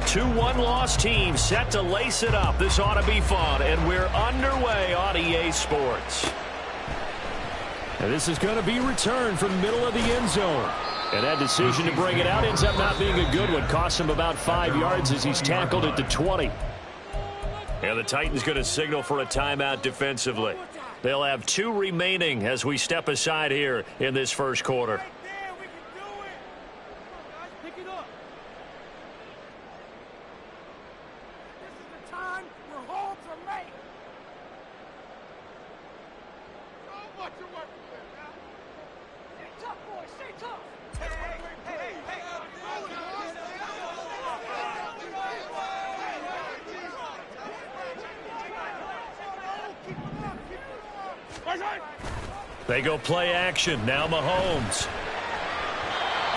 Two one-loss teams set to lace it up. This ought to be fun, and we're underway on EA Sports. And this is going to be returned from the middle of the end zone. And that decision to bring it out ends up not being a good one. Costs him about 5 yards as he's tackled at the 20. And the Titans going to signal for a timeout defensively. They'll have 2 remaining as we step aside here in this first quarter. They go play action. Now Mahomes.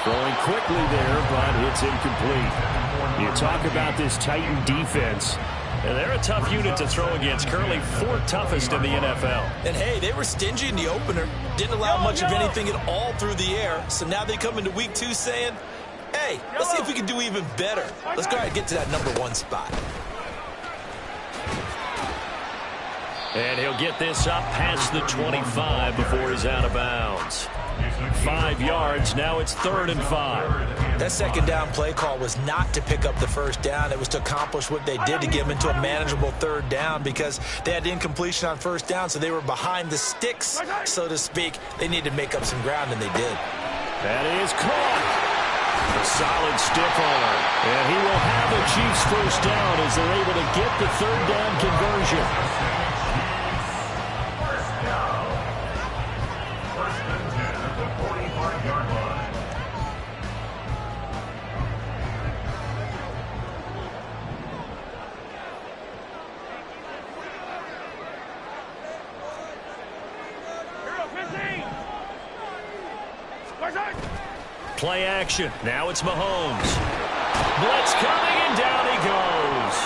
Throwing quickly there, but it's incomplete. You talk about this Titan defense. And they're a tough unit to throw against. Currently 4th toughest in the NFL. And hey, they were stingy in the opener. Didn't allow much of anything at all through the air. So now they come into week 2 saying, hey, let's see if we can do even better. Let's go ahead and get to that #1 spot. And he'll get this up past the 25 before he's out of bounds. 5 yards. Now it's 3rd and 5. That second down play call was not to pick up the first down. It was to accomplish what they did to get them into a manageable 3rd down because they had incompletion on first down, so they were behind the sticks, so to speak. They needed to make up some ground, and they did. That is caught. A solid stiff arm. And he will have the Chiefs first down as they're able to get the 3rd down conversion. Play action. Now it's Mahomes. Blitz coming, and down he goes.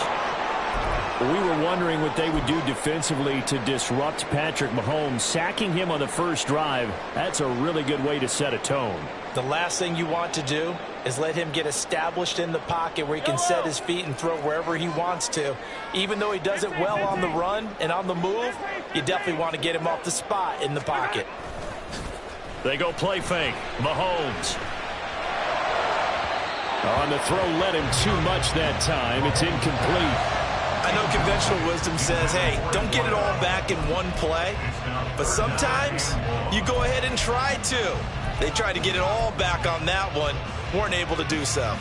We were wondering what they would do defensively to disrupt Patrick Mahomes. Sacking him on the first drive, that's a really good way to set a tone. The last thing you want to do is let him get established in the pocket where he can set his feet and throw wherever he wants to. Even though he does it well on the run and on the move, you definitely want to get him off the spot in the pocket. They go play fake. Mahomes. On the throw, led him too much that time. It's incomplete. I know conventional wisdom says, hey, don't get it all back in one play. But sometimes you go ahead and try to. They tried to get it all back on that one. Weren't able to do so.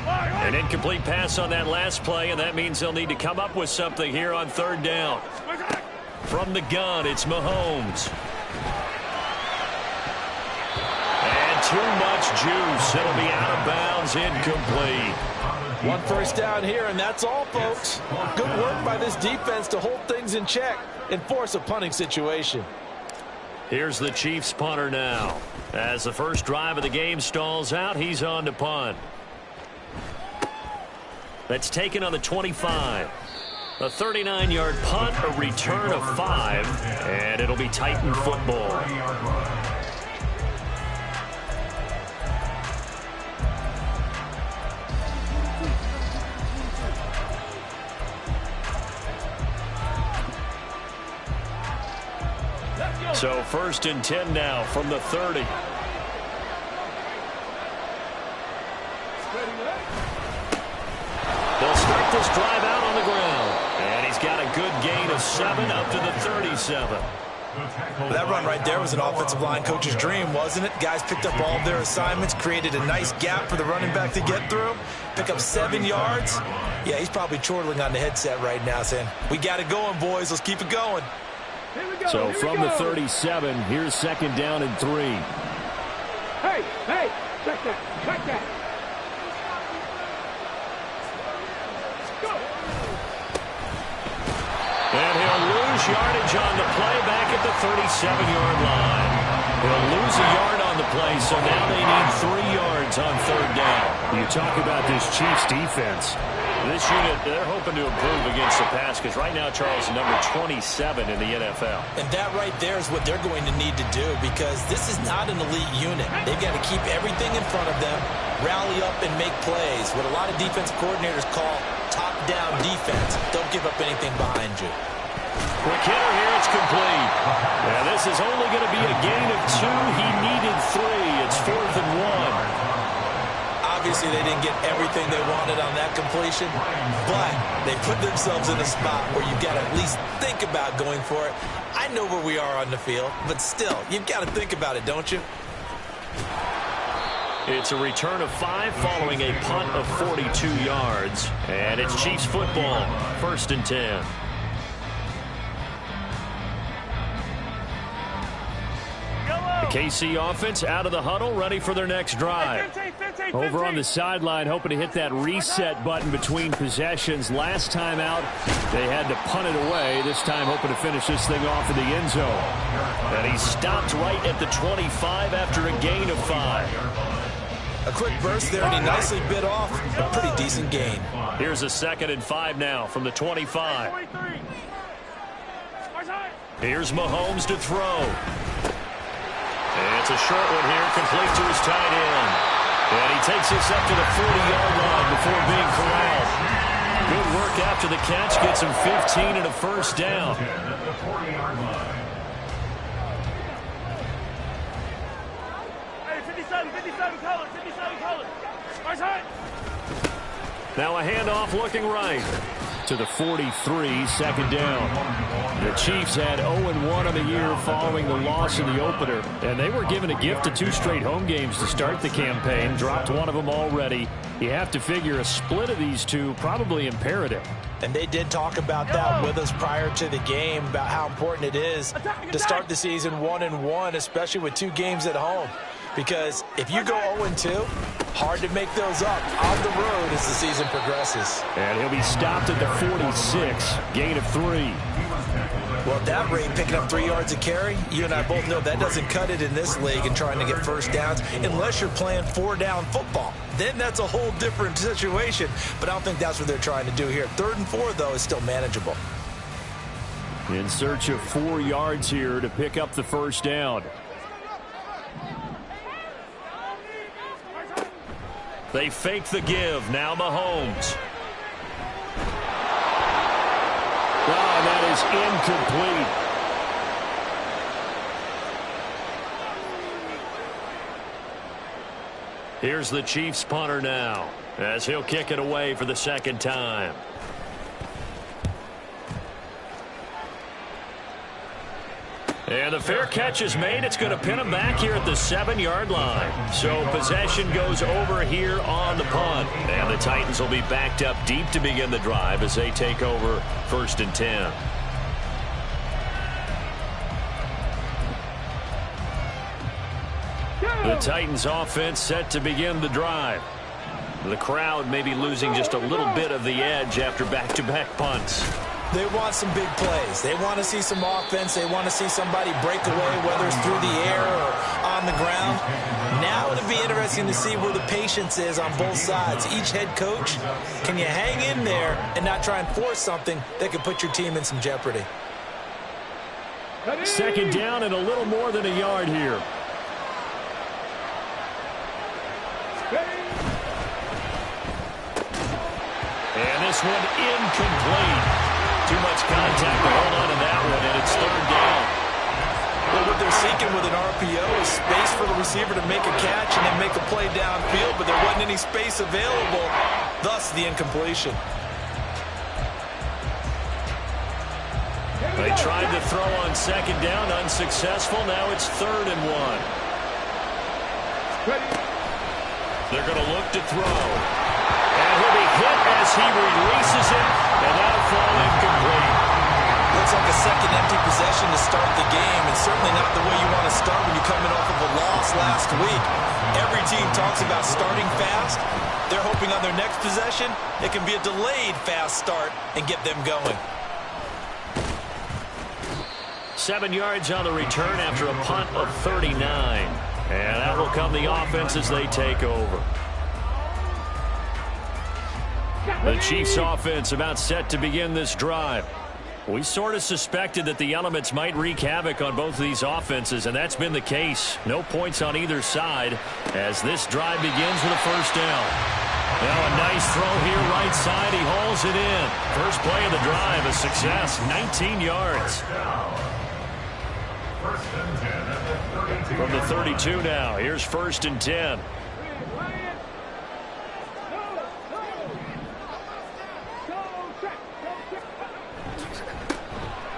An incomplete pass on that last play, and that means they'll need to come up with something here on 3rd down. From the gun, it's Mahomes. And too much juice. It'll be out of bounds, incomplete. 1 first down here, and that's all, folks. Good work by this defense to hold things in check and force a punting situation. Here's the Chiefs punter now. As the first drive of the game stalls out, he's on to punt. That's taken on the 25. A 39-yard punt, a return of 5, and it'll be Titan football. So 1st and 10 now from the 30. They'll start this drive out on the ground. And he's got a good gain of 7 up to the 37. Well, that run right there was an offensive line coach's dream, wasn't it? Guys picked up all of their assignments, created a nice gap for the running back to get through, pick up 7 yards. Yeah, he's probably chortling on the headset right now saying, we got it going, boys. Let's keep it going. So from the 37, here's 2nd down and 3. Hey, check that. Go. And he'll lose yardage on the play back at the 37-yard line. He'll lose a yard on the play, so now they need 3 yards on 3rd down. You talk about this Chiefs defense. This unit, they're hoping to improve against the pass because right now Charles is number 27 in the NFL. And that right there is what they're going to need to do because this is not an elite unit. They've got to keep everything in front of them, rally up and make plays. What a lot of defensive coordinators call top-down defense. Don't give up anything behind you. Quick hitter here, it's complete. Yeah, this is only going to be a gain of 2. He needed 3. It's 4th and 1. Obviously, they didn't get everything they wanted on that completion, but they put themselves in a spot where you've got to at least think about going for it. I know where we are on the field, but still, you've got to think about it, don't you? It's a return of 5 following a punt of 42 yards, and it's Chiefs football, 1st and 10. KC offense out of the huddle, ready for their next drive. Over on the sideline, hoping to hit that reset button between possessions. Last time out, they had to punt it away. This time, hoping to finish this thing off in the end zone. And he stopped right at the 25 after a gain of 5. A quick burst there, and he nicely bit off a pretty decent gain. Here's a 2nd and 5 now from the 25. Here's Mahomes to throw. And it's a short one here, complete to his tight end. And he takes this up to the 40-yard line before being corralled. Good work after the catch, gets him 15 and a first down. Hey, 57 colors. Now a handoff looking right to the 43, 2nd down. The Chiefs had 0-1 on the year following the loss in the opener, and they were given a gift of 2 straight home games to start the campaign. Dropped one of them already. You have to figure a split of these two probably imperative. And they did talk about that with us prior to the game, about how important it is to start the season 1-1, especially with 2 games at home. Because if you go 0-2, hard to make those up on the road as the season progresses. And he'll be stopped at the 46, gain of 3. Well, at that rate, picking up 3 yards a carry, you and I both know that doesn't cut it in this league and trying to get first downs unless you're playing 4-down football. Then that's a whole different situation. But I don't think that's what they're trying to do here. 3rd and 4, though, is still manageable. In search of 4 yards here to pick up the first down. They fake the give. Now Mahomes. Wow, that is incomplete. Here's the Chiefs punter now as he'll kick it away for the 2nd time. And the fair catch is made. It's going to pin him back here at the 7-yard line. So possession goes over here on the punt. And the Titans will be backed up deep to begin the drive as they take over 1st and 10. The Titans offense set to begin the drive. The crowd may be losing just a little bit of the edge after back-to-back punts. They want some big plays. They want to see some offense. They want to see somebody break away, whether it's through the air or on the ground. Now it'll be interesting to see where the patience is on both sides. Each head coach, can you hang in there and not try and force something that could put your team in some jeopardy? 2nd down and a little more than a yard here. And this one incomplete. Too much contact to hold on to that one, and it's 3rd down. Well, what they're seeking with an RPO is space for the receiver to make a catch and then make a play downfield, but there wasn't any space available, thus the incompletion. They tried to throw on 2nd down, unsuccessful. Now it's 3rd and 1. They're going to look to throw. And he'll be hit as he releases it, and that'll fall incomplete. Looks like a second empty possession to start the game, and certainly not the way you want to start when you're coming off of a loss last week. Every team talks about starting fast. They're hoping on their next possession, it can be a delayed fast start and get them going. 7 yards on the return after a punt of 39. And that will come the offense as they take over. The Chiefs offense about set to begin this drive. We sort of suspected that the elements might wreak havoc on both of these offenses, and that's been the case. No points on either side as this drive begins with a first down. Now a nice throw here right side. He hauls it in. First play of the drive, a success, 19 yards. From the 32 now, here's 1st and 10.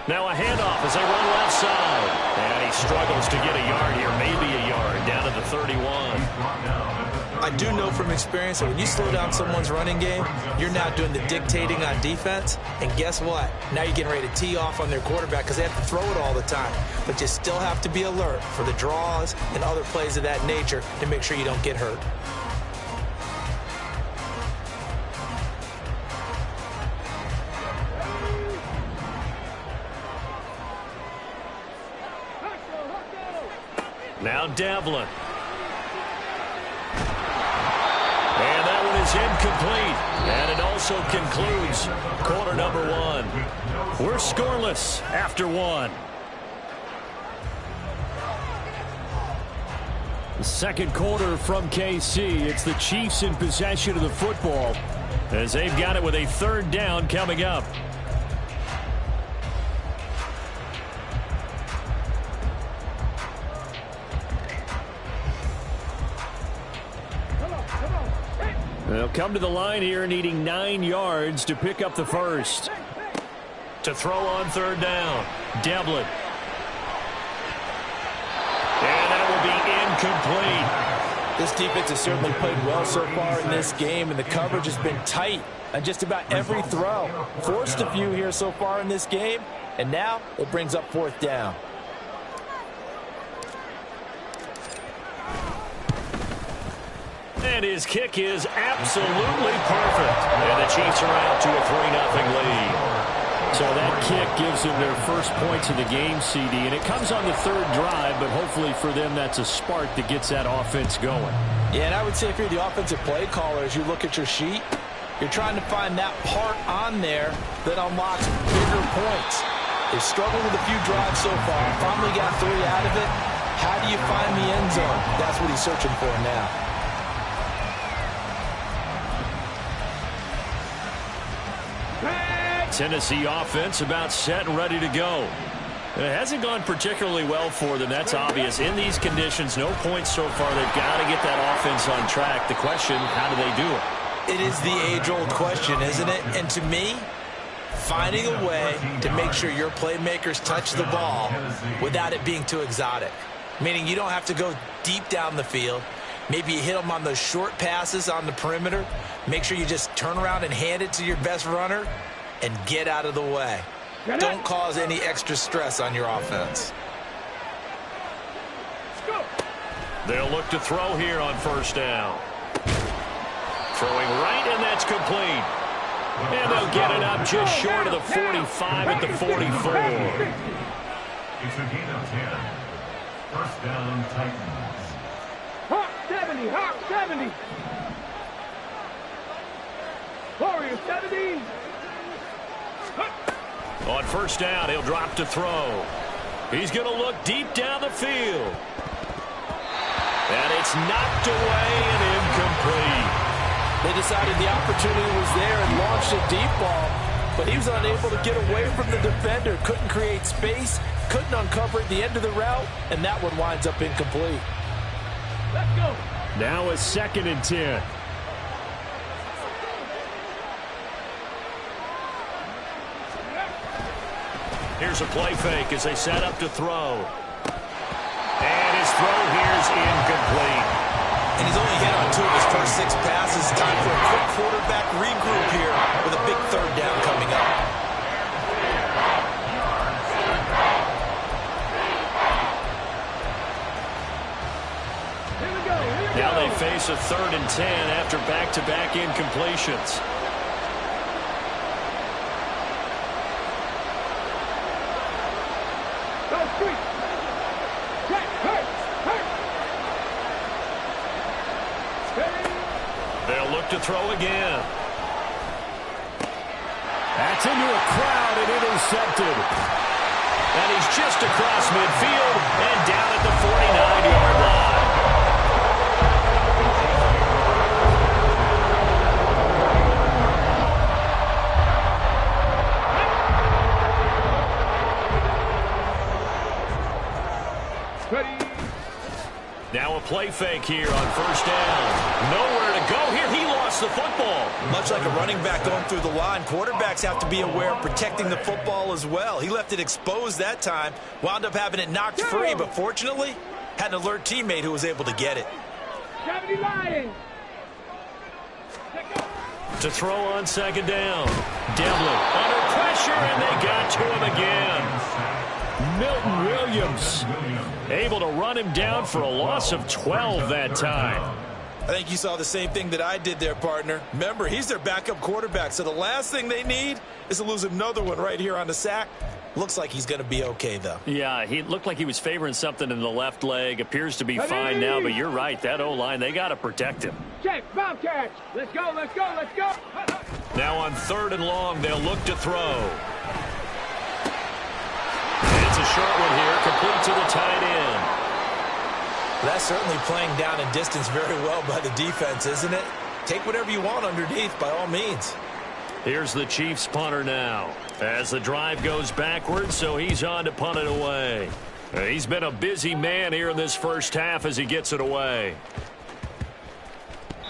Now a handoff as they run left side. And he struggles to get a yard here, maybe a yard, down to the 31. I do know from experience that when you slow down someone's running game, you're now doing the dictating on defense. And guess what? Now you're getting ready to tee off on their quarterback because they have to throw it all the time. But you still have to be alert for the draws and other plays of that nature to make sure you don't get hurt. Now Devlin. And that one is incomplete. And it also concludes quarter number 1. We're scoreless after 1. The second quarter from KC. It's the Chiefs in possession of the football as they've got it with a 3rd down coming up. They'll come to the line here needing 9 yards to pick up the first. To throw on 3rd down, Devlin. And that will be incomplete. This defense has certainly played well so far in this game, and the coverage has been tight on just about every throw. Forced a few here so far in this game, and now it brings up 4th down. And his kick is absolutely perfect. And the Chiefs are out to a 3-0 lead. So that kick gives them their first points of the game, CD. And it comes on the 3rd drive, but hopefully for them that's a spark that gets that offense going. Yeah, and I would say if you're the offensive play caller, as you look at your sheet, you're trying to find that part on there that unlocks bigger points. They've struggled with a few drives so far. Finally got 3 out of it. How do you find the end zone? That's what he's searching for now. Tennessee offense about set and ready to go. It hasn't gone particularly well for them, that's obvious. In these conditions, no points so far. They've got to get that offense on track. The question, how do they do it? It is the age-old question, isn't it? And to me, finding a way to make sure your playmakers touch the ball without it being too exotic. Meaning you don't have to go deep down the field. Maybe you hit them on those short passes on the perimeter. Make sure you just turn around and hand it to your best runner and get out of the way. Don't cause any extra stress on your offense. They'll look to throw here on 1st down. Throwing right, and that's complete. And they'll get it up just short of the 45 at the 44. It's a gain of 10. 1st down, Titans. Hawk 70, Hawk 70. Warrior 70. On 1st down, he'll drop to throw. He's going to look deep down the field. And it's knocked away and incomplete. They decided the opportunity was there and launched a deep ball, but he was unable to get away from the defender. Couldn't create space, couldn't uncover at the end of the route, and that one winds up incomplete. Let's go. Now a 2nd and 10. Here's a play fake as they set up to throw. And his throw here is incomplete. And he's only hit on 2 of his first 6 passes. Time for a quick quarterback regroup here with a big 3rd down coming up. Here we go. Now they face a 3rd and 10 after back-to-back incompletions. They'll look to throw again. Gets into a crowd and intercepted. And he's just across midfield and down at the 49-yard line. Now a play fake here on first down. Nowhere to go here. He lost the football. Much like a running back going through the line, quarterbacks have to be aware of protecting the football as well. He left it exposed that time, wound up having it knocked free, but fortunately had an alert teammate who was able to get it. 70 Lions. To throw on second down. Devlin under pressure, and they got to him again. Milton Williams able to run him down for a loss of 12 that time. I think you saw the same thing that I did there, partner. Remember, he's their backup quarterback, so the last thing they need is to lose another one right here on the sack. Looks like he's going to be okay, though. Yeah, he looked like he was favoring something in the left leg. Appears to be fine now, but you're right. That O-line, they got to protect him. Check, bomb catch. Let's go, let's go, let's go. Now on 3rd and long, they'll look to throw. It's a short one here, complete to the tight end. That's certainly playing down and distance very well by the defense, isn't it? Take whatever you want underneath, by all means. Here's the Chiefs punter now. As the drive goes backwards, so he's on to punt it away. He's been a busy man here in this first half as he gets it away.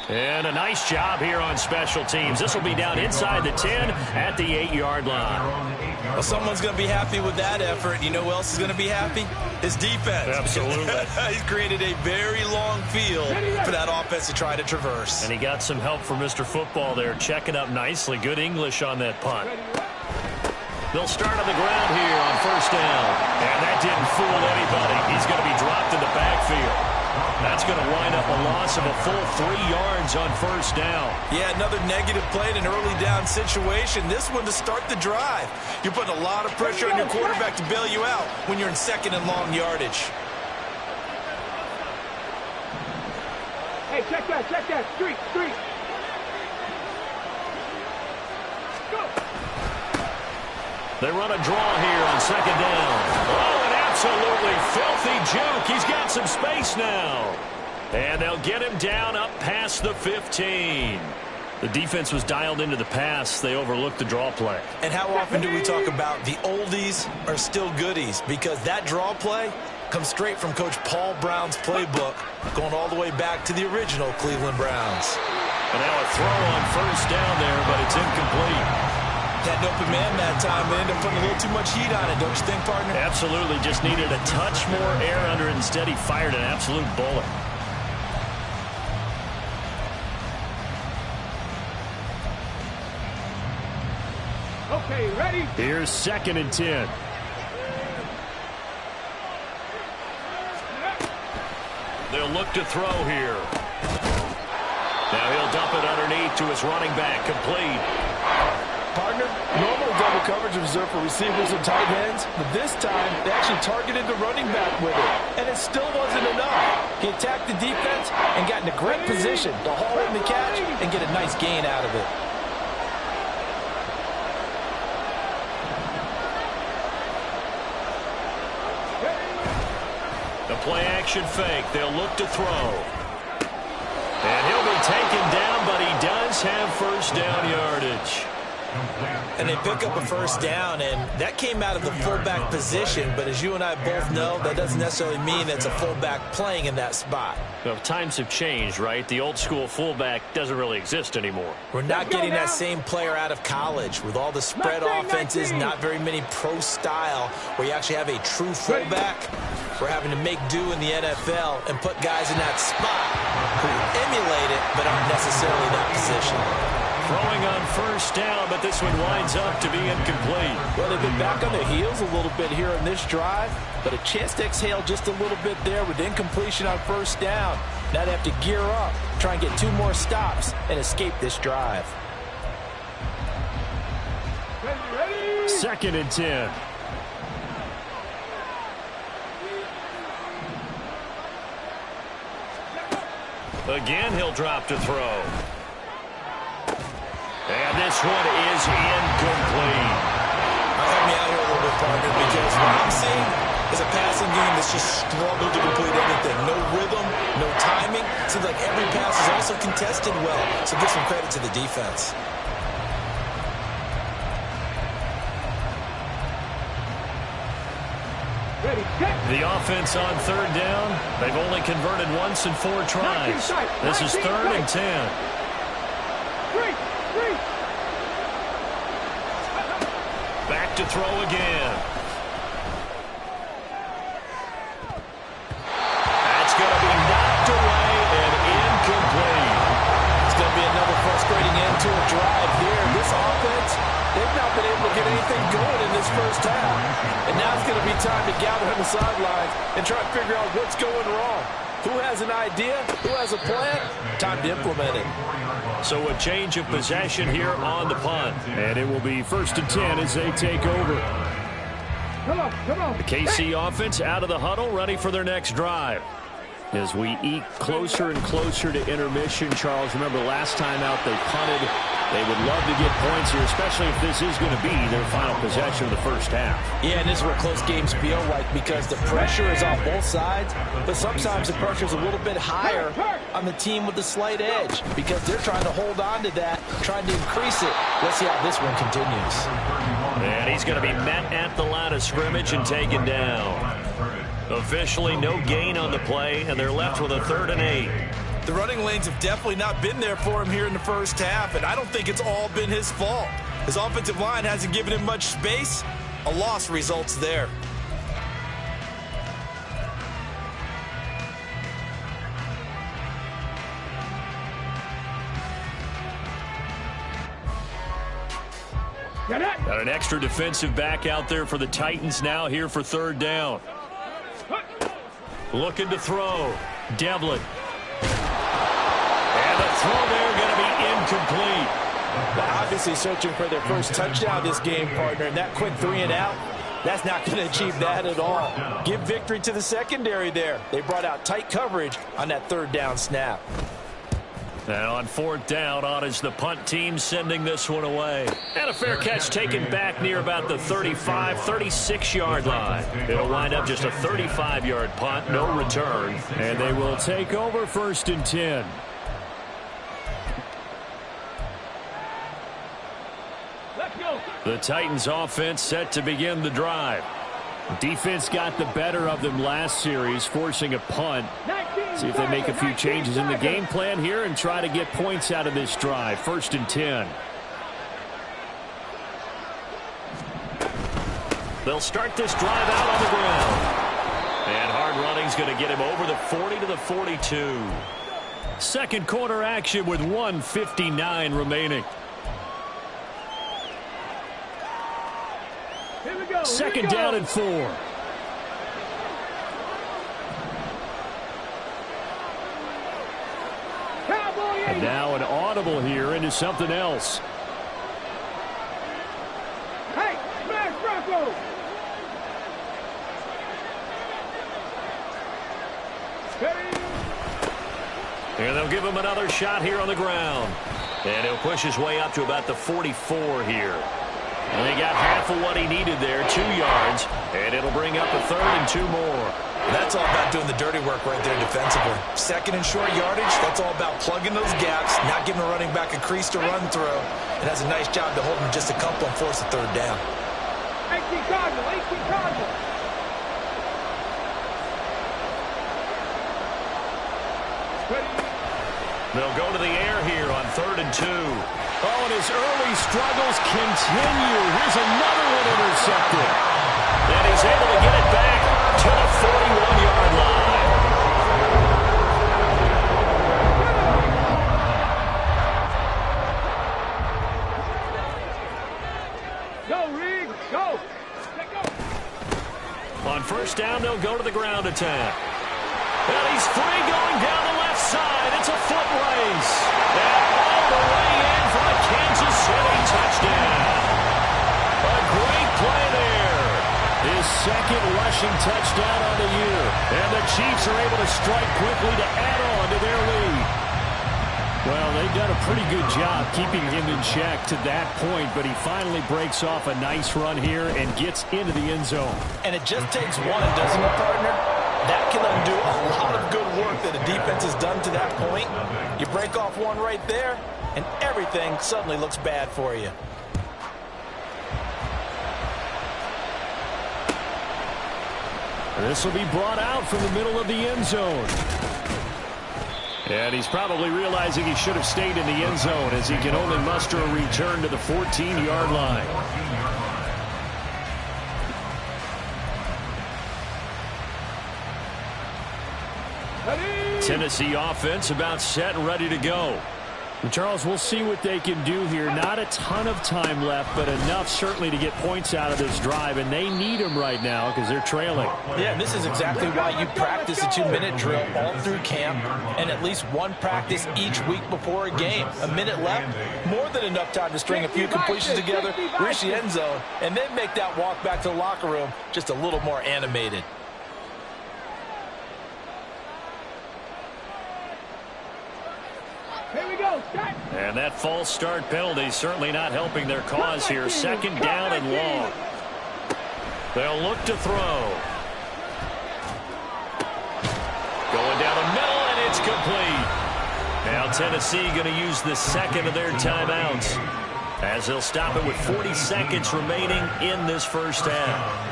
And a nice job here on special teams. This will be down inside the 10 at the 8-yard line. Well, someone's going to be happy with that effort. You know who else is going to be happy? His defense. Absolutely. He's created a very long field for that offense to try to traverse. And he got some help from Mr. Football there, checking up nicely. Good English on that punt. They'll start on the ground here on first down. And that didn't fool anybody. He's going to be dropped in the backfield. That's going to wind up a loss of a full 3 yards on first down. Yeah, another negative play in an early down situation. This one to start the drive. You're putting a lot of pressure on your quarterback to bail you out when you're in 2nd and long yardage. Hey, check that. Street. Go. They run a draw here on 2nd down. Oh, an absolutely filthy juke. He's got some space now. And they'll get him down up past the 15. The defense was dialed into the pass. They overlooked the draw play. And how often do we talk about the oldies are still goodies? Because that draw play comes straight from Coach Paul Brown's playbook, going all the way back to the original Cleveland Browns. And now a throw on first down there, but it's incomplete. Had an open man that time and ended up putting a little too much heat on it, don't you think, partner? Absolutely. Just needed a touch more air under it. Instead, he fired an absolute bullet. Okay, ready? Here's 2nd and 10. They'll look to throw here. Now he'll dump it underneath to his running back. Complete. Partner, normally double coverage is reserved for receivers and tight ends, but this time they actually targeted the running back with it, and it still wasn't enough. He attacked the defense and got in a great position to haul in the catch and get a nice gain out of it. The play action fake. They'll look to throw. And he'll be taken down, but he does have first down yardage. And they pick up a first down, and that came out of the fullback position. But as you and I both know, that doesn't necessarily mean it's a fullback playing in that spot. Well, times have changed, right? The old school fullback doesn't really exist anymore. We're not getting that same player out of college with all the spread offenses, not very many pro style where you actually have a true fullback. We're having to make do in the NFL and put guys in that spot who emulate it but aren't necessarily in that position. Throwing on first down, but this one winds up to be incomplete. Well, they've been back on their heels a little bit here in this drive, but a chance to exhale just a little bit there with incompletion on first down. Now they have to gear up, try and get 2 more stops, and escape this drive. Ready? 2nd and 10. Again, he'll drop to throw. And this one is incomplete. what I'm seeing is a passing game that's just struggled to complete anything. No rhythm, no timing. Seems like every pass is also contested well. So give some credit to the defense. The offense on third down. They've only converted once in 4 tries. This is 3rd and 10. Back to throw again. That's going to be knocked away and incomplete. It's going to be another frustrating end to a drive here. This offense, they've not been able to get anything going in this first half. And now it's going to be time to gather on the sidelines and try to figure out what's going wrong. Who has an idea? Who has a plan? Time to implement it. So a change of possession here on the punt. And it will be 1st and 10 as they take over. Come on. The KC offense out of the huddle, ready for their next drive. As we eke closer and closer to intermission, Charles, remember last time out they punted. They would love to get points here, especially if this is going to be their final possession of the first half. Yeah, and this is where close games feel like, because the pressure is on both sides, but sometimes the pressure is a little bit higher on the team with the slight edge because they're trying to hold on to that, trying to increase it. Let's see how this one continues. And he's going to be met at the line of scrimmage and taken down. Officially no gain on the play, and they're left with a 3rd and 8. The running lanes have definitely not been there for him here in the first half, and I don't think it's all been his fault. His offensive line hasn't given him much space. A loss results there. Got an extra defensive back out there for the Titans now here for 3rd down. Looking to throw. Devlin. And the throw there going to be incomplete. They're obviously searching for their first touchdown this game, partner, and that quick 3 and out, that's not going to achieve that at all. Give victory to the secondary there. They brought out tight coverage on that 3rd down snap. And on 4th down, on is the punt team sending this one away. And a fair catch taken back near about the 35, 36-yard line. It'll wind up just a 35-yard punt, no return. And they will take over 1st and 10. Let's go. The Titans offense set to begin the drive. Defense got the better of them last series, forcing a punt. See if they make a few changes in the game plan here and try to get points out of this drive. 1st and 10. They'll start this drive out on the ground. And hard running's going to get him over the 40 to the 42. Second quarter action with 1:59 remaining. Here we go. Second down and 4. And now an audible here into something else. Hey, smash Bronco! And they'll give him another shot here on the ground. And he'll push his way up to about the 44 here. And he got half of what he needed there, 2 yards. And it'll bring up a 3rd and 2 more. That's all about doing the dirty work right there defensively. Second and short yardage, that's all about plugging those gaps, not giving a running back a crease to run through. And has a nice job to hold him just a couple and force a 3rd down. 18 Cardinal. They'll go to the air here on 3rd and 2. Oh, and his early struggles continue. Here's another one intercepted. And he's able to get it back to the 41-yard line. Go, Reed, go. On 1st down, they'll go to the ground attack. And he's free going down the left side. It's a foot race. And all the way in for a Kansas City touchdown. A great play there. His second rushing touchdown on the year. And the Chiefs are able to strike quickly to add on to their lead. Well, they've done a pretty good job keeping him in check to that point, but he finally breaks off a nice run here and gets into the end zone. And it just takes one, doesn't it, partner? That can undo a lot of good work that a defense has done to that point. You break off one right there, and everything suddenly looks bad for you. This will be brought out from the middle of the end zone. And he's probably realizing he should have stayed in the end zone as he can only muster a return to the 14-yard line. Tennessee offense about set and ready to go. And Charles, we'll see what they can do here. Not a ton of time left, but enough certainly to get points out of this drive, and they need them right now because they're trailing. Yeah, and this is exactly why you practice a 2-minute drill all through camp and at least one practice each week before a game. A minute left, more than enough time to string a few completions together, reach the end zone, and then make that walk back to the locker room just a little more animated. Here we go. Start. And that false start penalty certainly not helping their cause here. Second down and long. They'll look to throw. Going down the middle, and it's complete. Now Tennessee going to use the second of their timeouts as they'll stop it with 40 seconds remaining in this first half.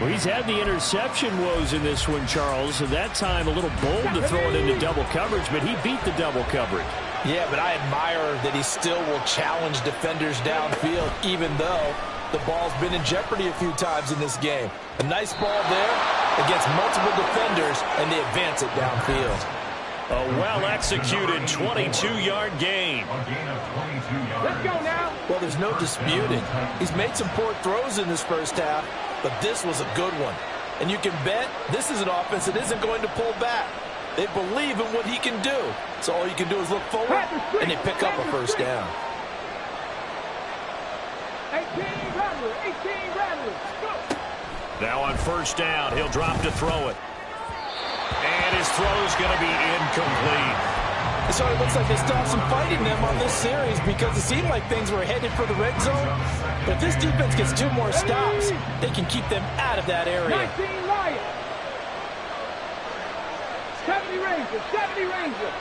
Well, he's had the interception woes in this one, Charles. At that time, a little bold to throw it into double coverage, but he beat the double coverage. Yeah, but I admire that he still will challenge defenders downfield, even though the ball's been in jeopardy a few times in this game. A nice ball there against multiple defenders, and they advance it downfield. A well-executed 22-yard gain. Let's go now. Well, there's no disputing. He's made some poor throws in this first half, but this was a good one. And you can bet this is an offense that isn't going to pull back. They believe in what he can do. So all you can do is look forward, and they pick up a first down. 18 Rattlers. 18 Rattlers. Go. Now on first down, he'll drop to throw it. And his throw's going to be incomplete. It sort of looks like they stopped some fighting them on this series because it seemed like things were headed for the red zone. But if this defense gets 2 more stops, they can keep them out of that area. 19 Lions. 70 Rangers. 70 Rangers.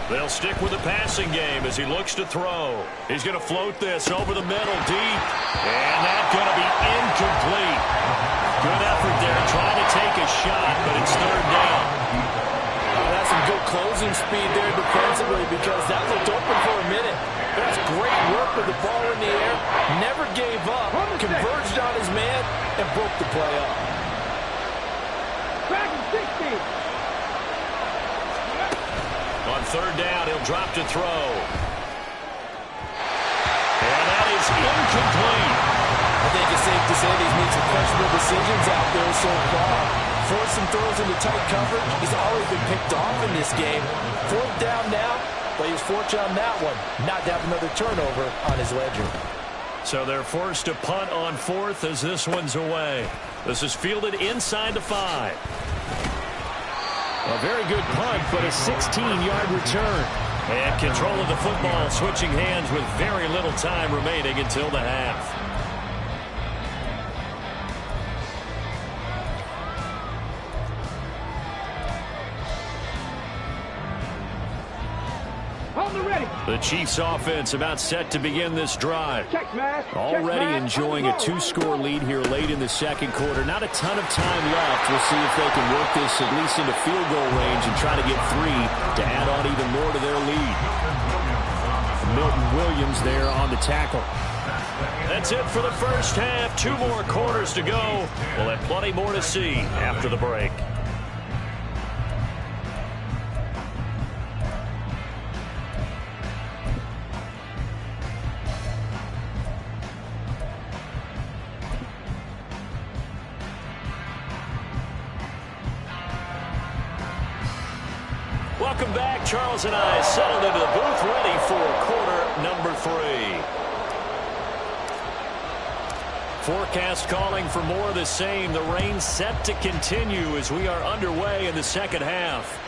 They'll stick with the passing game as he looks to throw. He's going to float this over the middle deep. And that's going to be incomplete. Good effort there, trying to take a shot, but it's third down. That's some good closing speed there defensively because that looked open for a minute. But that's great work with the ball in the air. Never gave up, converged on his man, and broke the play up. Back in 60. On third down, he'll drop to throw. And that is incomplete. I think it's safe to say that he's made some questionable decisions out there so far. Forcing throws into tight coverage. He's already been picked off in this game. Fourth down now, but he was fortunate on that one, not to have another turnover on his ledger. So they're forced to punt on fourth as this one's away. This is fielded inside the 5. A very good punt, but a 16-yard return. And control of the football switching hands with very little time remaining until the half. The Chiefs offense about set to begin this drive. Already enjoying a 2-score lead here late in the second quarter. Not a ton of time left. We'll see if they can work this at least into field goal range and try to get 3 to add on even more to their lead. Milton Williams there on the tackle. That's it for the first half. 2 more quarters to go. We'll have plenty more to see after the break. Welcome back. Charles and I settled into the booth ready for quarter number 3. 4 forecast calling for more of the same. The rain set to continue as we are underway in the second half.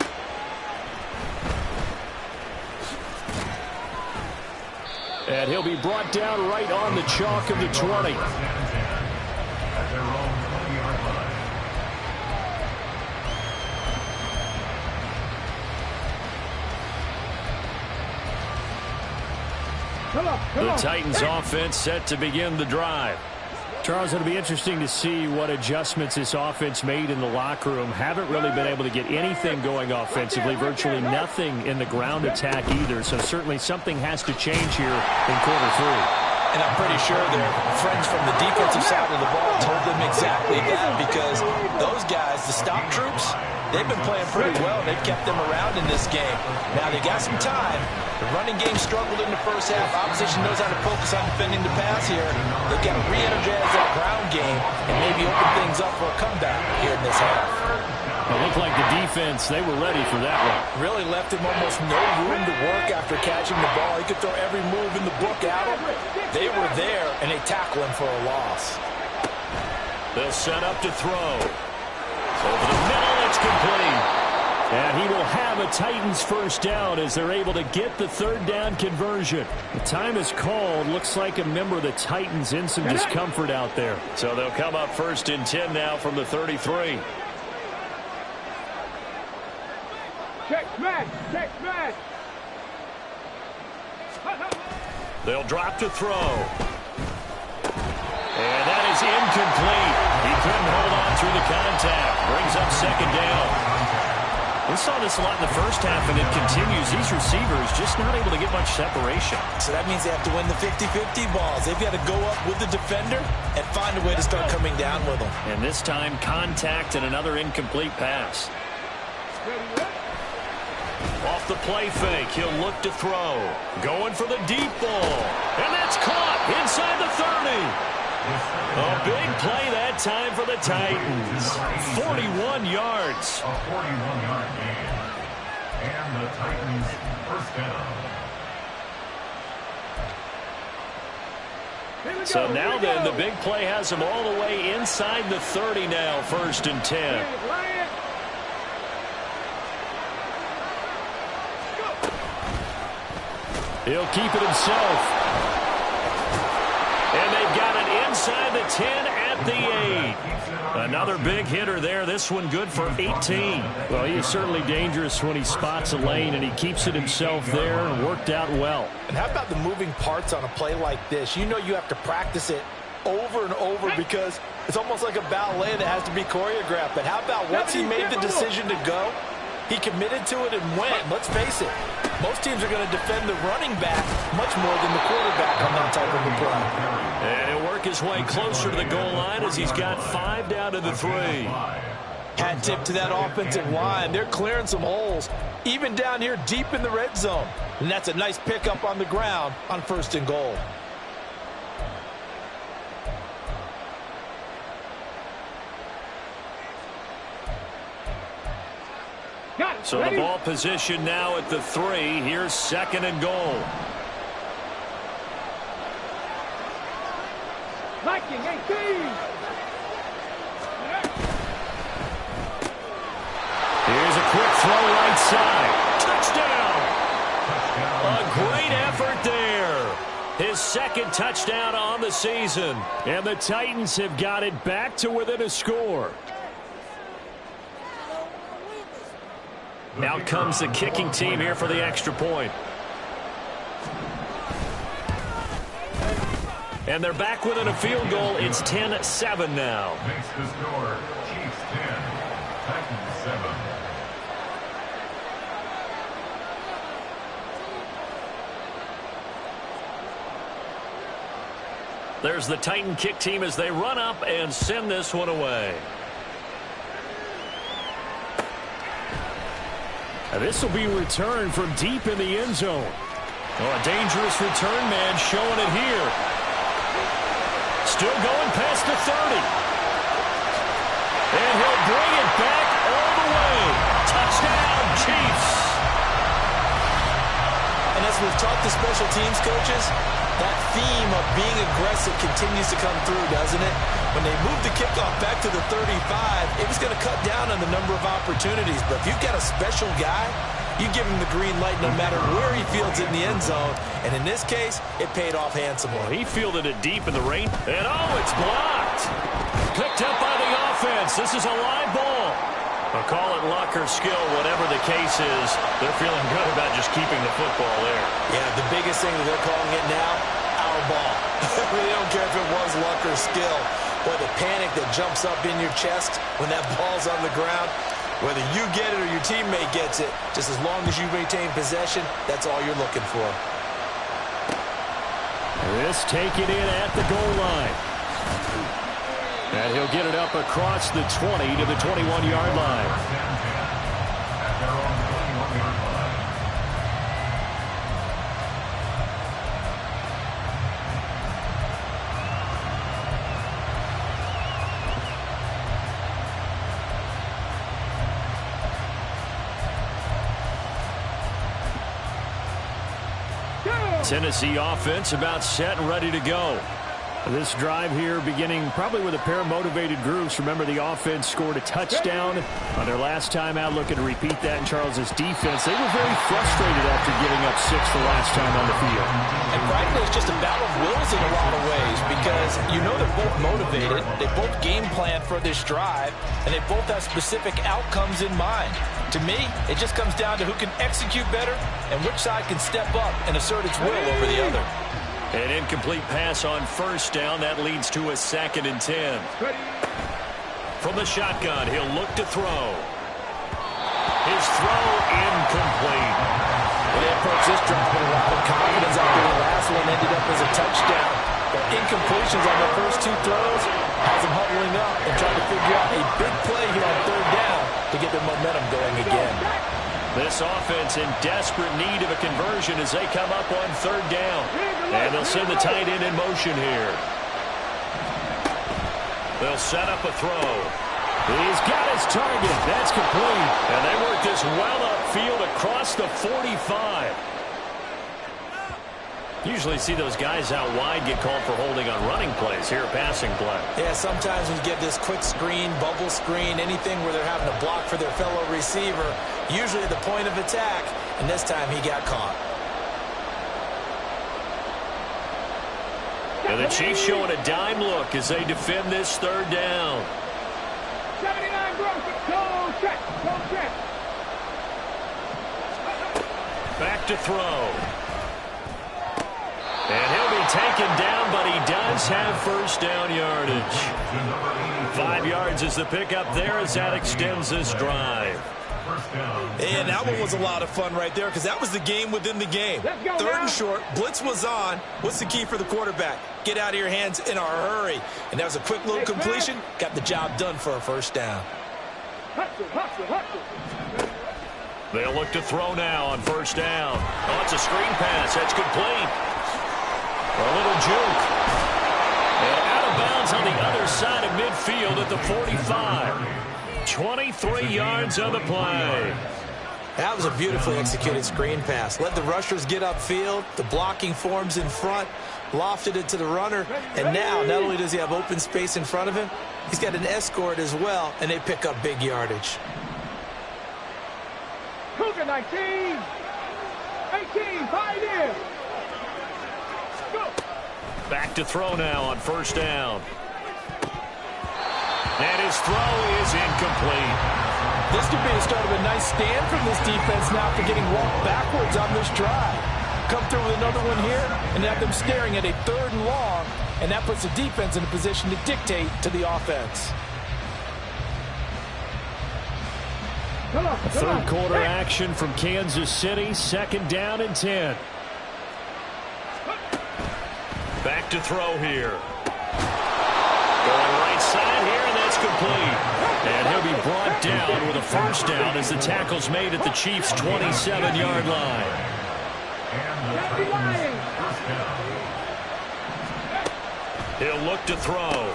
And he'll be brought down right on the chalk of the 20. At their own 20-yard line. The Titans offense set to begin the drive. Charles, it'll be interesting to see what adjustments this offense made in the locker room. Haven't really been able to get anything going offensively, virtually nothing in the ground attack either. So certainly something has to change here in quarter three. And I'm pretty sure their friends from the defensive side of the ball told them exactly that, because those guys, the stop troops, they've been playing pretty well. They've kept them around in this game. Now, they got some time. The running game struggled in the first half. Opposition knows how to focus on defending the pass here. They've got to re-energize that ground game and maybe open things up for a comeback here in this half. It looked like the defense, they were ready for that one. Really left him almost no room to work after catching the ball. He could throw every move in the book at him. They were there, and they tackle him for a loss. They'll set up to throw. Over the middle, it's complete. And he will have a Titans first down as they're able to get the third down conversion. The time is called. Looks like a member of the Titans in some discomfort out there. So they'll come up first and 10 now from the 33. Check smash. Check smash. They'll drop to throw. And that is incomplete. He couldn't hold on through the contact. Brings up second down. We saw this a lot in the first half, and it continues. These receivers just not able to get much separation. So that means they have to win the 50-50 balls. They've got to go up with the defender and find a way to start coming down with them. And this time, contact and another incomplete pass. Off the play fake, he'll look to throw. Going for the deep ball. And that's caught inside the 30. A big play that time for the Titans. 41 yards. A 41-yard gain. And the Titans first down. So now then, the big play has them all the way inside the 30 now, first and 10. He'll keep it himself. And they've got it inside the 10 at the 8. Another big hitter there. This one good for 18. Well, he is certainly dangerous when he spots a lane, and he keeps it himself there and worked out well. And how about the moving parts on a play like this? You know you have to practice it over and over because it's almost like a ballet that has to be choreographed. But how about once he made the decision to go, he committed to it and went. Let's face it, most teams are going to defend the running back much more than the quarterback on that type of a play. And he'll work his way closer to the goal line as he's got 5 down to the 3. Hat tip to that offensive line. They're clearing some holes, even down here deep in the red zone. And that's a nice pickup on the ground on first and goal. So the ball position now at the 3. Here's second and goal. Viking 18. Here's a quick throw right side. Touchdown. A great effort there. His second touchdown on the season. And the Titans have got it back to within a score. Now comes the kicking team here for the extra point. And they're back within a field goal. It's 10-7 now. Makes the score Chiefs 10, Titans 7. There's the Titan kick team as they run up and send this one away. This will be returned from deep in the end zone. Oh, a dangerous return man showing it here. Still going past the 30. And he'll bring it back all the way. Touchdown, Chiefs. And as we've talked to special teams coaches, that theme of being aggressive continues to come through, doesn't it? When they moved the kickoff back to the 35, it was going to cut down on the number of opportunities. But if you've got a special guy, you give him the green light no matter where he fields it in the end zone. And in this case, it paid off handsomely. Well, he fielded it deep in the rain. And, oh, it's blocked. Picked up by the offense. This is a live ball. I'll call it luck or skill, whatever the case is. They're feeling good about just keeping the football there. Yeah, the biggest thing that they're calling it now, our ball. They don't care if it was luck or skill. Boy, the panic that jumps up in your chest when that ball's on the ground, whether you get it or your teammate gets it, just as long as you maintain possession, that's all you're looking for. This taken in at the goal line. And he'll get it up across the 20 to the 21-yard line. Tennessee offense about set and ready to go. This drive here beginning probably with a pair of motivated groups. Remember, the offense scored a touchdown on their last time out, looking to repeat that in Charles's defense. They were very frustrated after giving up 6 the last time on the field. And frankly, it's just a battle of wills in a lot of ways because you know they're both motivated. They both game plan for this drive, and they both have specific outcomes in mind. To me, it just comes down to who can execute better and which side can step up and assert its will over the other. An incomplete pass on first down. That leads to a 2nd and 10. From the shotgun, he'll look to throw. His throw incomplete. They approach this drive with a lot of confidence after the last one ended up as a touchdown. But incompletions on the first 2 throws has them huddling up and trying to figure out a big play here on 3rd down to get their momentum going again. This offense in desperate need of a conversion as they come up on 3rd down. And they'll send the tight end in motion here. They'll set up a throw. He's got his target. That's complete. And they work this well upfield across the 45. Usually see those guys out wide get called for holding on running plays. Here, a passing play. Yeah, sometimes when you get this quick screen, bubble screen, anything where they're having to block for their fellow receiver, usually at the point of attack, and this time he got caught. And the Chiefs showing a dime look as they defend this 3rd down. 79 Broncos, go check. Back to throw. And he'll be taken down, but he does have first down yardage. 5 yards is the pickup there as that extends this drive. And that one was a lot of fun right there because that was the game within the game. 3rd and short, blitz was on. What's the key for the quarterback? Get out of your hands in a hurry. And that was a quick little completion. Got the job done for a first down. They'll look to throw now on 1st down. Oh, it's a screen pass. That's complete. A little juke. And out of bounds on the other side of midfield at the 45. 23 yards on the play. That was a beautifully executed screen pass. Let the rushers get upfield. The blocking forms in front. Lofted it to the runner. And now, not only does he have open space in front of him, he's got an escort as well, and they pick up big yardage. Cougar 19. 18, 5 in. Go. Back to throw now on 1st down. And his throw is incomplete. This could be the start of a nice stand from this defense now after getting walked backwards on this drive. Come through with another one here and have them staring at a 3rd and long, and that puts the defense in a position to dictate to the offense. Third quarter action from Kansas City. 2nd down and 10. Back to throw here. Going right side here, and that's complete. And he'll be brought down with a first down as the tackle's made at the Chiefs' 27-yard line. He'll look to throw.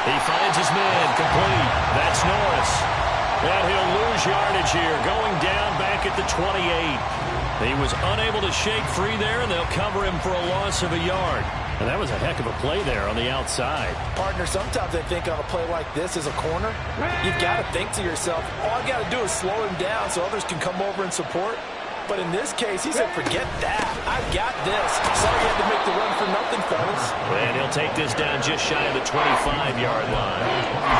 He finds his man complete. That's Norris. And he'll lose yardage here, going down back at the 28. He was unable to shake free there, and they'll cover him for a loss of a yard. And that was a heck of a play there on the outside. Partner, sometimes I think on a play like this as a corner, you've got to think to yourself, all I got to do is slow him down so others can come over and support. But in this case, he said, forget that. I've got this. Sorry you had to make the run for nothing, fellas. And he'll take this down just shy of the 25-yard line.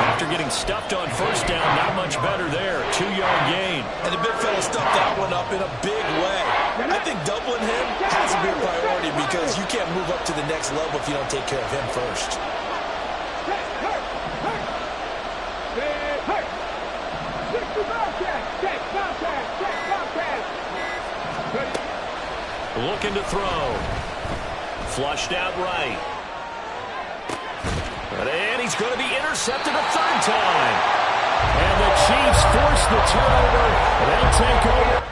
After getting stuffed on first down, not much better there. 2-yard gain. And the big fella stuffed that one up in a big way. I think doubling him has to be a priority because you can't move up to the next level if you don't take care of him first. Looking to throw. Flushed out right. And he's going to be intercepted a third time. And the Chiefs force the turnover. They'll take over.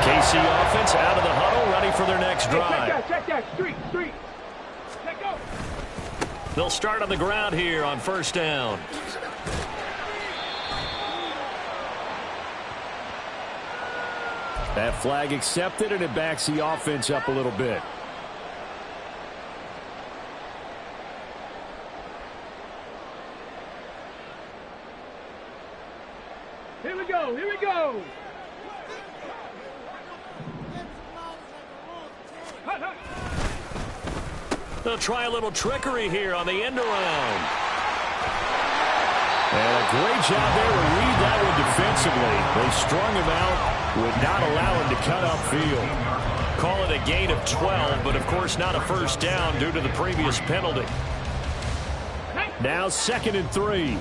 KC offense out of the huddle, ready for their next drive. Check that, street. Let go. They'll start on the ground here on first down. That flag accepted, and it backs the offense up a little bit. Here we go. They'll try a little trickery here on the end around. And a great job there to read that one defensively. They strung him out, would not allow him to cut upfield. Call it a gain of 12, but of course not a first down due to the previous penalty. Now 2nd and 3.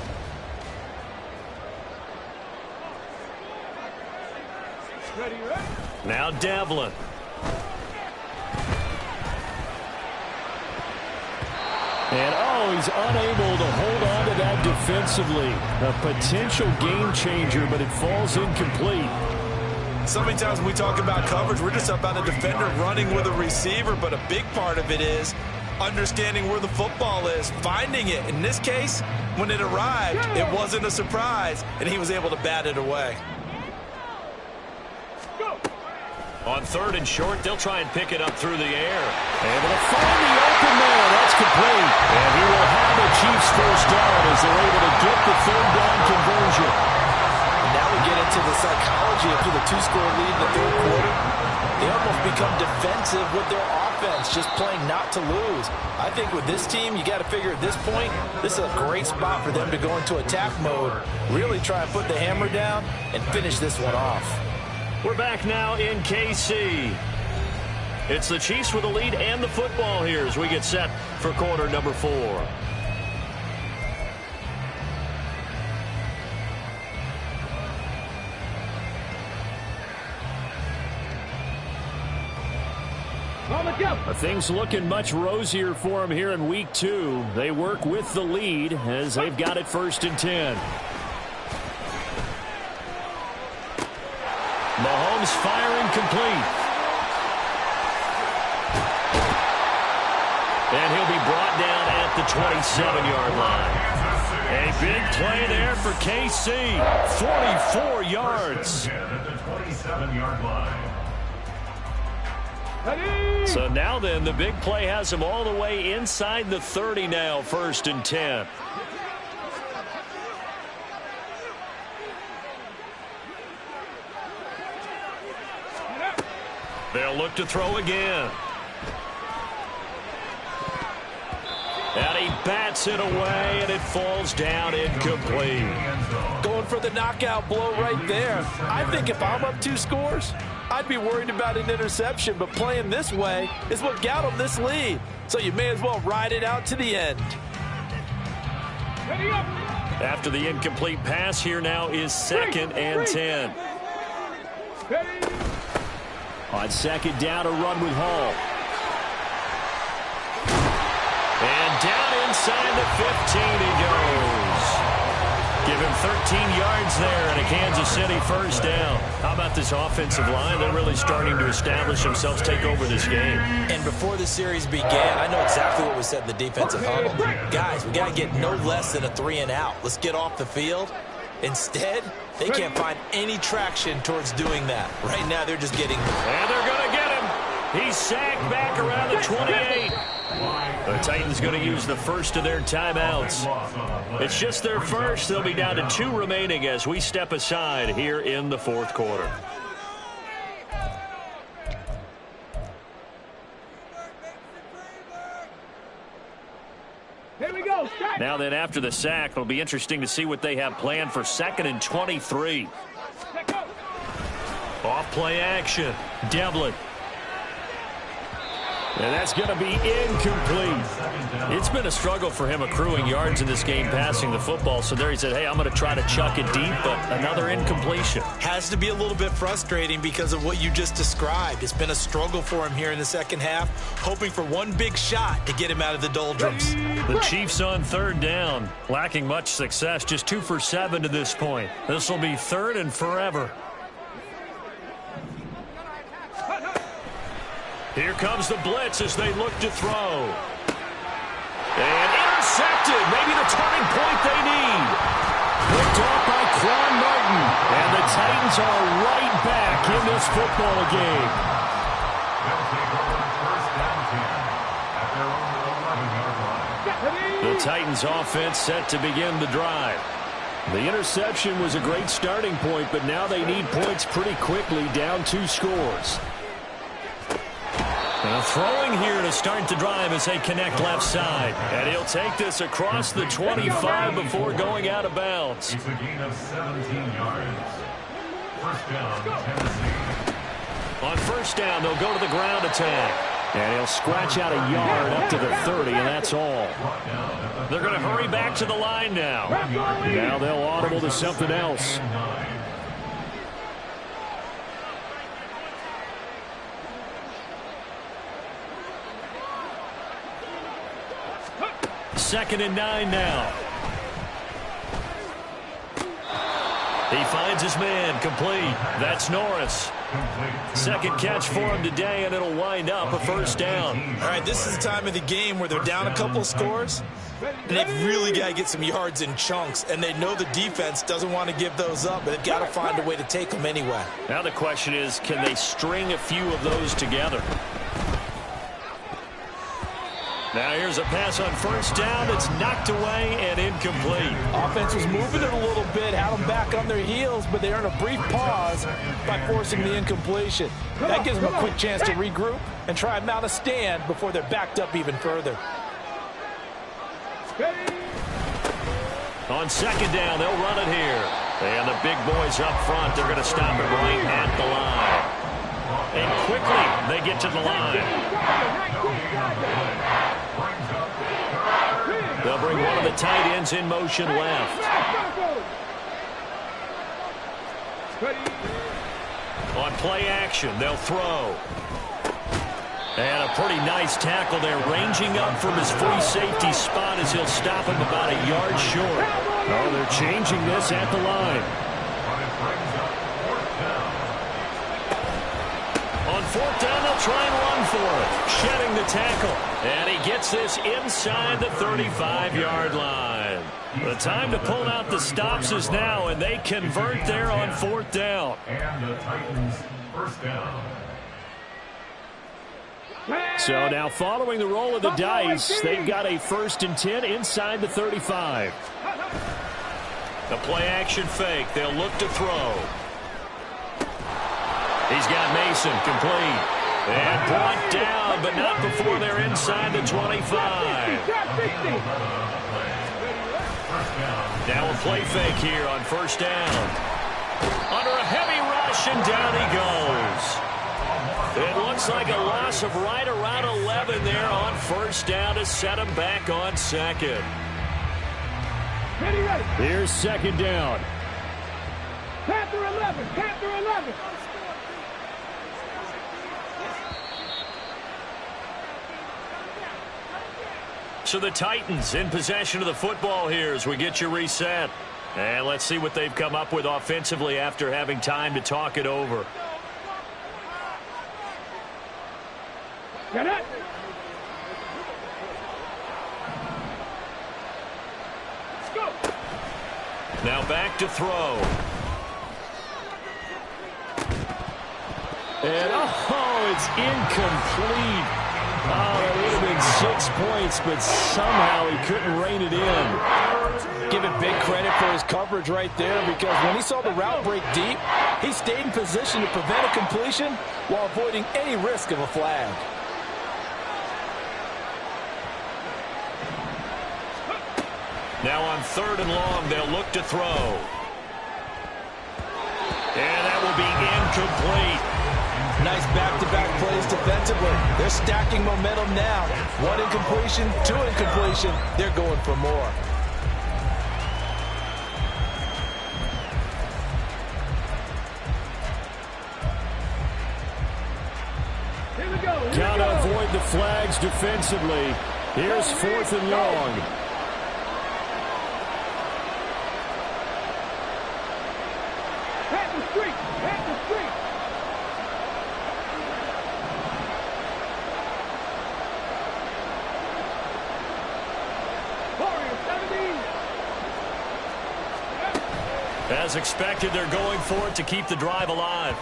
Ready, ready. Now Devlin. And, he's unable to hold on to that defensively. A potential game changer, but it falls incomplete. So many times when we talk about coverage, we're just about a defender running with a receiver, but a big part of it is understanding where the football is, finding it. In this case, when it arrived, it wasn't a surprise, and he was able to bat it away. On 3rd and short, they'll try and pick it up through the air. Able to find the open man. That's complete. And he will have the Chiefs first down as they're able to get the 3rd down conversion. And now we get into the psychology after the 2-score lead in the 3rd quarter. They almost become defensive with their offense, just playing not to lose. I think with this team, you got to figure at this point, this is a great spot for them to go into attack mode, really try and put the hammer down and finish this one off. We're back now in KC. It's the Chiefs with the lead and the football here as we get set for quarter number 4. Things looking much rosier for them here in week 2. They work with the lead as they've got it 1st and 10. Mahomes firing complete. And he'll be brought down at the 27-yard line. A big play there for KC. 44 yards. At the 27-yard line. So now then, the big play has him all the way inside the 30 now, 1st and 10. They'll look to throw again. And he bats it away, and it falls down incomplete. Going for the knockout blow right there. I think if I'm up 2 scores, I'd be worried about an interception, but playing this way is what got him this lead. So you may as well ride it out to the end. After the incomplete pass, here now is 2nd and 10. On 2nd down, a run with Hall. And down inside the 15 he goes. Give him 13 yards there and a Kansas City 1st down. How about this offensive line? They're really starting to establish themselves, take over this game. And before the series began, I know exactly what we said in the defensive huddle. Guys, we got to get no less than a 3 and out. Let's get off the field. Instead, they can't find any traction towards doing that. Right now, they're just getting... And they're going to get him. He's sacked back around the 28. The Titans going to use the first of their timeouts. It's just their first. They'll be down to 2 remaining as we step aside here in the 4th quarter. Here we go. Now then, after the sack, it'll be interesting to see what they have planned for 2nd and 23. Off play action. Devlin. And that's going to be incomplete. It's been a struggle for him accruing yards in this game passing the football. So there he said, hey, I'm going to try to chuck it deep, but another incompletion. Has to be a little bit frustrating because of what you just described. It's been a struggle for him here in the 2nd half, hoping for one big shot to get him out of the doldrums. The Chiefs on 3rd down, lacking much success, just 2 for 7 to this point. This will be 3rd and forever. Here comes the blitz as they look to throw. And intercepted. Maybe the turning point they need. Picked off by Quan Martin. And the Titans are right back in this football game. The Titans offense set to begin the drive. The interception was a great starting point, but now they need points pretty quickly, down 2 scores. And throwing here to start the drive as they connect left side. And he'll take this across the 25 before going out of bounds. It's a gain of 17 yards. 1st down, Tennessee. On 1st down, they'll go to the ground attack. And he'll scratch out a yard up to the 30, and that's all. They're going to hurry back to the line now. Now they'll audible to something else. Second and 9 now. He finds his man, complete. That's Norris. Second catch for him today, and it'll wind up a first down. All right, this is the time of the game where they're down a couple of scores, and they've really got to get some yards in chunks, and they know the defense doesn't want to give those up, but they've got to find a way to take them anyway. Now the question is, can they string a few of those together? Now here's a pass on first down. It's knocked away and incomplete. Offense was moving it a little bit, had them back on their heels, but they earned a brief pause by forcing the incompletion. That gives them a quick chance to regroup and try and mount a stand before they're backed up even further. On second down, they'll run it here. And the big boys up front, they're going to stop it right at the line. And quickly, they get to the line. They'll bring one of the tight ends in motion left. On play action, they'll throw. And a pretty nice tackle there, ranging up from his free safety spot as he'll stop him about a yard short. Oh, they're changing this at the line. On fourth down, they'll try and run for it. Shedding the tackle. And he gets this inside the 35-yard line. The time to pull out the stops is now, and they convert there on fourth down. And the Titans first down. So now following the roll of the dice, they've got a 1st and 10 inside the 35. The play action fake. They'll look to throw. He's got Mason complete. And brought down, but not before they're inside the 25. Now a play fake here on first down. Under a heavy rush, and down he goes. It looks like a loss of right around 11 there on first down to set him back on second. Here's second down. Panther 11, Panther 11. So the Titans in possession of the football here as we get you reset. And let's see what they've come up with offensively after having time to talk it over. Get it. Let's go. Now back to throw. And oh, it's incomplete. Oh, that would have been 6 points, but somehow he couldn't rein it in. Give it big credit for his coverage right there, because when he saw the route break deep, he stayed in position to prevent a completion while avoiding any risk of a flag. Now on third and long, they'll look to throw. And that will be incomplete. Nice back-to-back plays defensively. They're stacking momentum now. 1 incompletion, 2 incompletion. They're going for more. Here we go. Got to avoid the flags defensively. Here's 4th and long. Panther Street, Panther Street. As expected, they're going for it to keep the drive alive.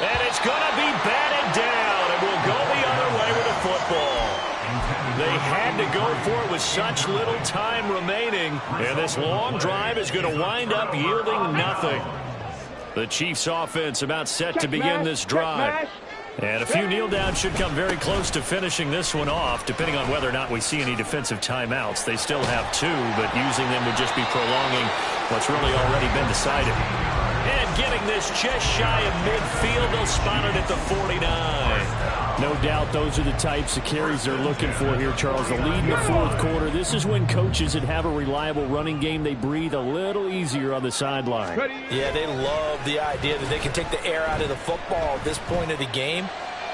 And it's going to be batted down, and we'll go the other way with the football. They had to go for it with such little time remaining, and this long drive is going to wind up yielding nothing. The Chiefs' offense about set to begin this drive. And a few kneel downs should come very close to finishing this one off, depending on whether or not we see any defensive timeouts. They still have 2, but using them would just be prolonging what's really already been decided. And getting this just shy of midfield, they'll spot it at the 49. No doubt those are the types of carries they're looking for here, Charles. The lead in the fourth quarter. This is when coaches that have a reliable running game, they breathe a little easier on the sideline. Yeah, they love the idea that they can take the air out of the football at this point of the game.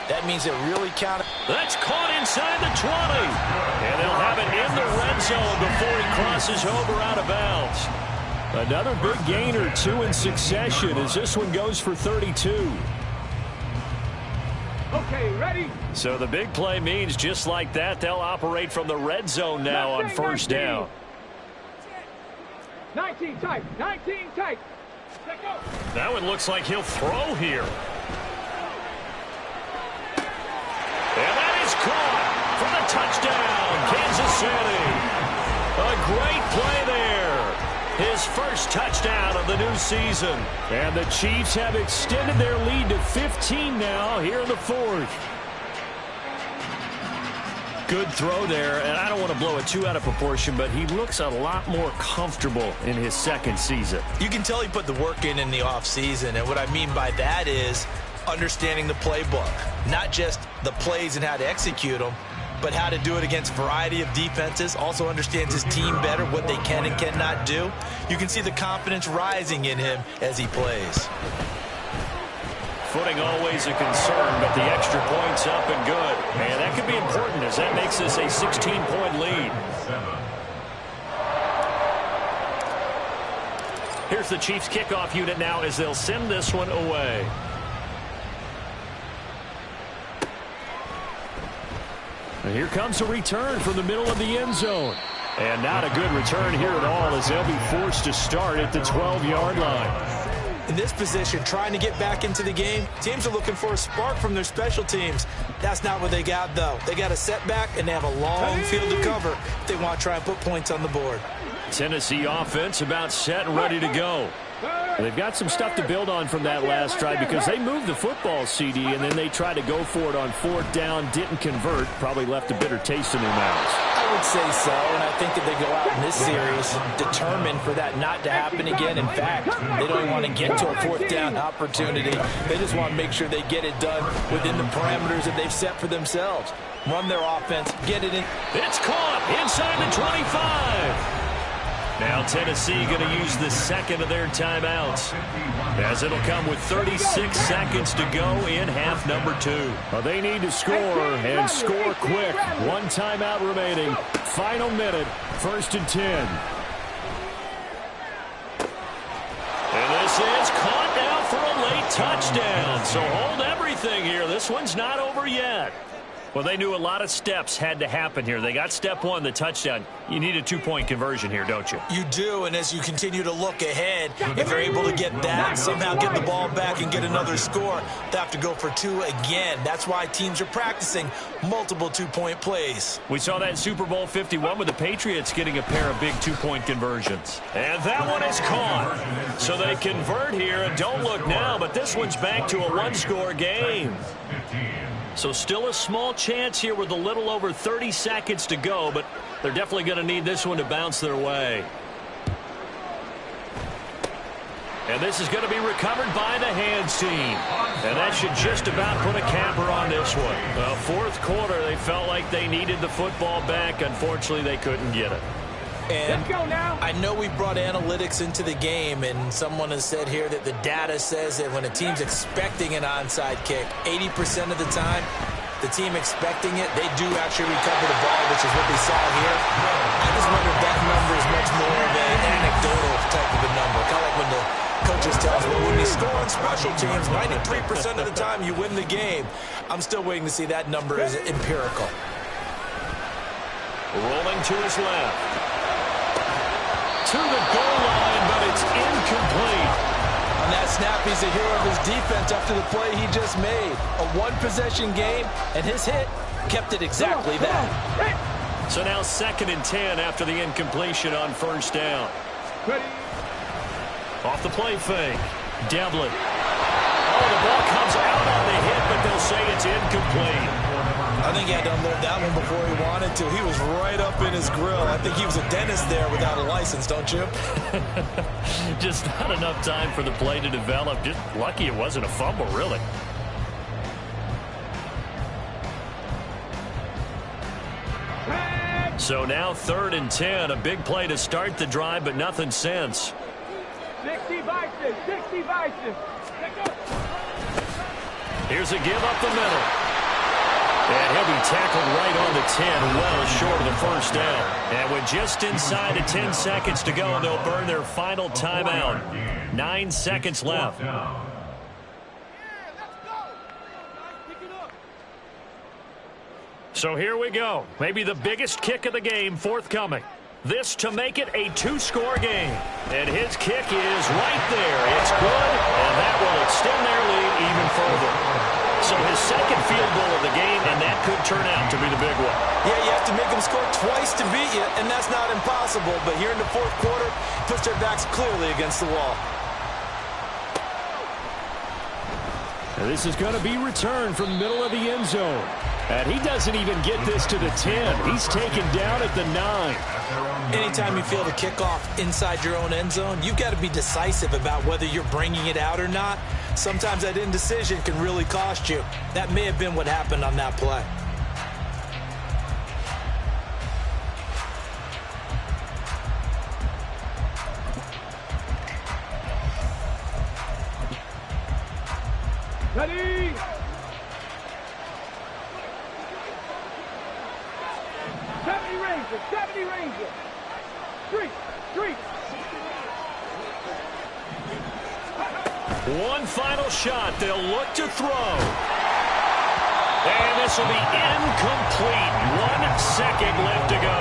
That means it really counted. That's caught inside the 20. And they'll have it in the red zone before he crosses over out of bounds. Another big gain or two in succession as this one goes for 32. Okay, ready? So the big play means just like that, they'll operate from the red zone now on first down. 19 tight, 19 tight. Let go. That one looks like he'll throw here. And that is caught for the touchdown, Kansas City. A great play there. His first touchdown of the new season. And the Chiefs have extended their lead to 15 now here in the fourth. Good throw there, and I don't want to blow it too out of proportion, but he looks a lot more comfortable in his second season. You can tell he put the work in the offseason, and what I mean by that is understanding the playbook. Not just the plays and how to execute them, but how to do it against a variety of defenses. Also understands his team better, what they can and cannot do. You can see the confidence rising in him as he plays. Footing always a concern, but the extra point's up and good. And that could be important as that makes this a 16-point lead. Here's the Chiefs kickoff unit now as they'll send this one away. And here comes a return from the middle of the end zone. And not a good return here at all as they'll be forced to start at the 12-yard line. In this position, trying to get back into the game, teams are looking for a spark from their special teams. That's not what they got, though. They got a setback, and they have a long field to cover if they want to try and put points on the board. Tennessee offense about set and ready to go. They've got some stuff to build on from that last drive because they moved the football, CD, and then they tried to go for it on fourth down, didn't convert, probably left a bitter taste in their mouths. I would say so, and I think that they go out in this series determined for that not to happen again. In fact, they don't even want to get to a fourth down opportunity. They just want to make sure they get it done within the parameters that they've set for themselves. Run their offense, get it in. It's caught inside the 25. Now Tennessee going to use the second of their timeouts as it'll come with 36 seconds to go in half number 2. Well, they need to score and score quick. One timeout remaining. Final minute, 1st and 10. And this is caught now for a late touchdown. So hold everything here. This one's not over yet. Well, they knew a lot of steps had to happen here. They got step one, the touchdown. You need a two-point conversion here, don't you? You do, and as you continue to look ahead, if they're able to get that, somehow get the ball back and get another score, they have to go for two again. That's why teams are practicing multiple two-point plays. We saw that in Super Bowl 51 with the Patriots getting a pair of big two-point conversions. And that one is caught. So they convert here, and don't look now, but this one's back to a one-score game. So still a small chance here with a little over 30 seconds to go, but they're definitely going to need this one to bounce their way. And this is going to be recovered by the hands team. And that should just about put a capper on this one. Fourth quarter, they felt like they needed the football back. Unfortunately, they couldn't get it. And I know we brought analytics into the game, and someone has said here that the data says that when a team's expecting an onside kick, 80% of the time, the team expecting it, they do actually recover the ball, which is what we saw here. I just wonder if that number is much more of an anecdotal type of a number. Kind of like when the coaches tell us, well, when you score on special teams, 93% of the time you win the game. I'm still waiting to see that number is empirical. Rolling to his left. To the goal line, but it's incomplete. On that snap, he's a hero of his defense after the play he just made. A one-possession game, and his hit kept it exactly that. So now 2nd and 10 after the incompletion on first down. Off the play fake. Devlin. Oh, the ball comes out on the hit, but they'll say it's incomplete. I think he had to unload that one before he wanted to. He was right up in his grill. I think he was a dentist there without a license, don't you? Just not enough time for the play to develop. Just lucky it wasn't a fumble, really. So now 3rd and 10. A big play to start the drive, but nothing since. 60 Bison, 60 Bison. Here's a give up the middle. And he'll be tackled right on the 10, well short of the first down. And with just inside of 10 seconds to go, they'll burn their final timeout. 9 seconds left. So here we go. Maybe the biggest kick of the game forthcoming. This to make it a 2-score game. And his kick is right there. It's good, and that will extend their lead even further. So his second field goal of the game, and that could turn out to be the big one. Yeah, you have to make them score twice to beat you, and that's not impossible. But here in the 4th quarter, puts their backs clearly against the wall. And this is going to be returned from the middle of the end zone. And he doesn't even get this to the 10. He's taken down at the 9. Anytime you feel the kickoff inside your own end zone, you've got to be decisive about whether you're bringing it out or not. Sometimes that indecision can really cost you. That may have been what happened on that play. Ready? Ranger, 70 Ranger. Street. One final shot. They'll look to throw. And this will be incomplete. 1 second left to go.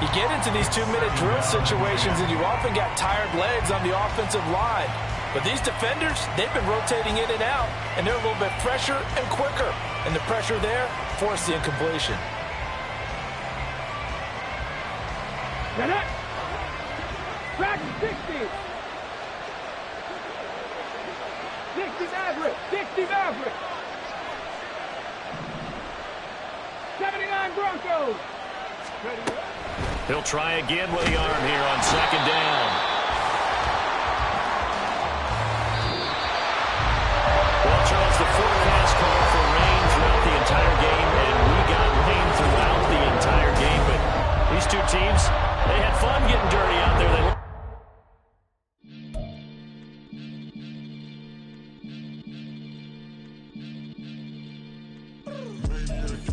You get into these 2-minute drill situations, and you often got tired legs on the offensive line. But these defenders, they've been rotating in and out, and they're a little bit fresher and quicker. And the pressure there forced the incompletion. Get it. Back 60. 60 Maverick. 60 Maverick. 79 Broncos. He'll try again with the arm here on 2nd down.